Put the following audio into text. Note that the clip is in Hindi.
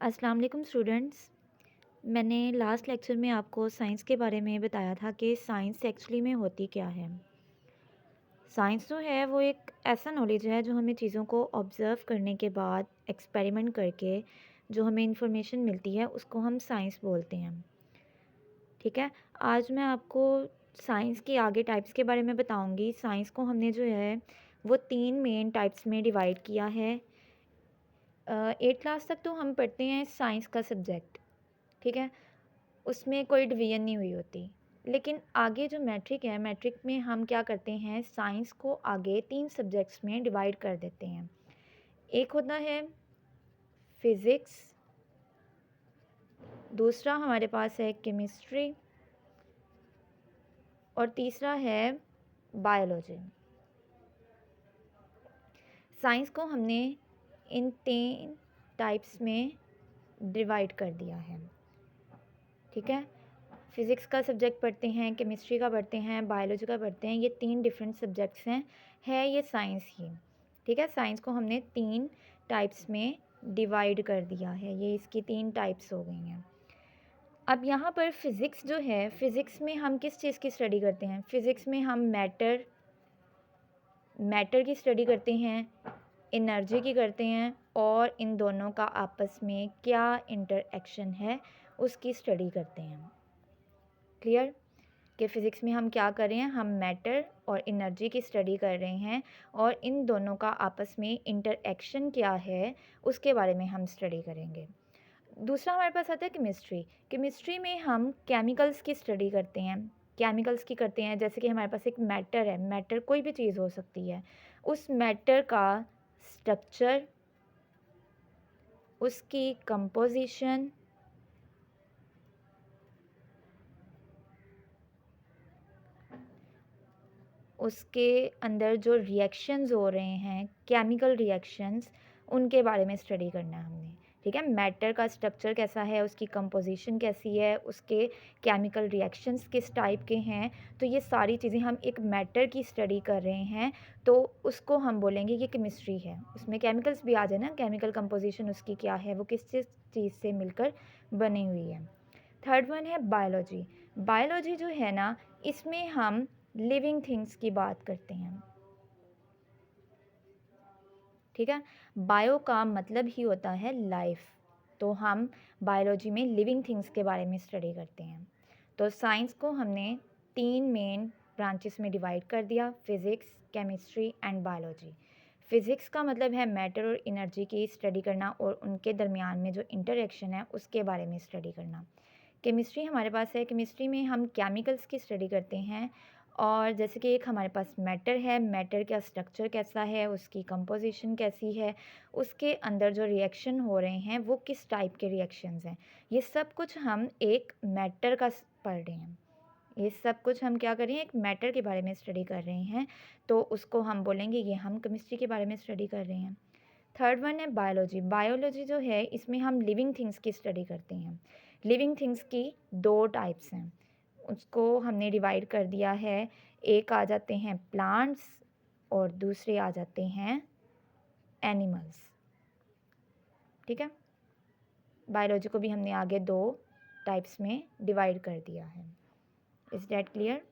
अस्सलाम वालेकुम स्टूडेंट्स। मैंने लास्ट लेक्चर में आपको साइंस के बारे में बताया था कि साइंस एक्चुअली में होती क्या है। साइंस जो है वो एक ऐसा नॉलेज है जो हमें चीज़ों को ऑब्ज़र्व करने के बाद एक्सपेरिमेंट करके जो हमें इंफॉर्मेशन मिलती है उसको हम साइंस बोलते हैं। ठीक है, आज मैं आपको साइंस की आगे टाइप्स के बारे में बताऊंगी। साइंस को हमने जो है वो 3 मेन टाइप्स में डिवाइड किया है। 8th क्लास तक तो हम पढ़ते हैं साइंस का सब्जेक्ट, ठीक है, उसमें कोई डिवीज़न नहीं हुई होती। लेकिन आगे जो मैट्रिक है, मैट्रिक में हम क्या करते हैं, साइंस को आगे 3 सब्जेक्ट्स में डिवाइड कर देते हैं। एक होता है फिज़िक्स, दूसरा हमारे पास है केमिस्ट्री और तीसरा है बायोलॉजी। साइंस को हमने इन 3 टाइप्स में डिवाइड कर दिया है, ठीक है। फिज़िक्स का सब्जेक्ट पढ़ते हैं, केमिस्ट्री का पढ़ते हैं, बायोलॉजी का पढ़ते हैं। ये 3 डिफरेंट सब्जेक्ट्स हैं, है ये साइंस ही, ठीक है। साइंस को हमने 3 टाइप्स में डिवाइड कर दिया है, ये इसकी 3 टाइप्स हो गई हैं। अब यहाँ पर फिज़िक्स जो है, फ़िज़िक्स में हम किस चीज़ की स्टडी करते हैं? फ़िज़िक्स में हम मैटर की स्टडी करते हैं, एनर्जी की करते हैं और इन दोनों का आपस में क्या इंटरएक्शन है उसकी स्टडी करते हैं। क्लियर? कि फ़िज़िक्स में हम क्या कर रहे हैं, हम मैटर और एनर्जी की स्टडी कर रहे हैं और इन दोनों का आपस में इंटरएक्शन क्या है उसके बारे में हम स्टडी करेंगे। दूसरा हमारे पास आता है केमिस्ट्री। केमिस्ट्री में हम केमिकल्स की स्टडी करते हैं। केमिकल्स की करते हैं, जैसे कि हमारे पास एक मैटर है, मैटर कोई भी चीज़ हो सकती है, उस मैटर का स्ट्रक्चर, उसकी कंपोजिशन, उसके अंदर जो रिएक्शंस हो रहे हैं, केमिकल रिएक्शंस, उनके बारे में स्टडी करना है हमने, ठीक है। मैटर का स्ट्रक्चर कैसा है, उसकी कंपोजिशन कैसी है, उसके केमिकल रिएक्शंस किस टाइप के हैं, तो ये सारी चीज़ें हम एक मैटर की स्टडी कर रहे हैं, तो उसको हम बोलेंगे ये केमिस्ट्री है। उसमें केमिकल्स भी आ जाए ना, केमिकल कंपोजिशन उसकी क्या है, वो किस चीज़ से मिलकर बनी हुई है। थर्ड वन है बायोलॉजी। बायोलॉजी जो है ना, इसमें हम लिविंग थिंग्स की बात करते हैं, ठीक है। बायो का मतलब ही होता है लाइफ, तो हम बायोलॉजी में लिविंग थिंग्स के बारे में स्टडी करते हैं। तो साइंस को हमने 3 मेन ब्रांचेस में डिवाइड कर दिया, physics, chemistry and biology. Physics का मतलब है मैटर और एनर्जी की स्टडी करना और उनके दरमियान में जो इंटरेक्शन है उसके बारे में स्टडी करना। केमिस्ट्री हमारे पास है, केमिस्ट्री में हम केमिकल्स की स्टडी करते हैं और जैसे कि एक हमारे पास मैटर है, मैटर का स्ट्रक्चर कैसा है, उसकी कंपोजिशन कैसी है, उसके अंदर जो रिएक्शन हो रहे हैं वो किस टाइप के रिएक्शंस हैं, ये सब कुछ हम एक मैटर का पढ़ रहे हैं। ये सब कुछ हम क्या कर रहे हैं, एक मैटर के बारे में स्टडी कर रहे हैं, तो उसको हम बोलेंगे ये हम केमिस्ट्री के बारे में स्टडी कर रहे हैं। थर्ड वन है बायोलॉजी। बायोलॉजी जो है इसमें हम लिविंग थिंग्स की स्टडी करते हैं। लिविंग थिंग्स की 2 टाइप्स हैं, उसको हमने डिवाइड कर दिया है। एक आ जाते हैं प्लांट्स और दूसरे आ जाते हैं एनिमल्स, ठीक है। बायोलॉजी को भी हमने आगे 2 टाइप्स में डिवाइड कर दिया है। Is that clear?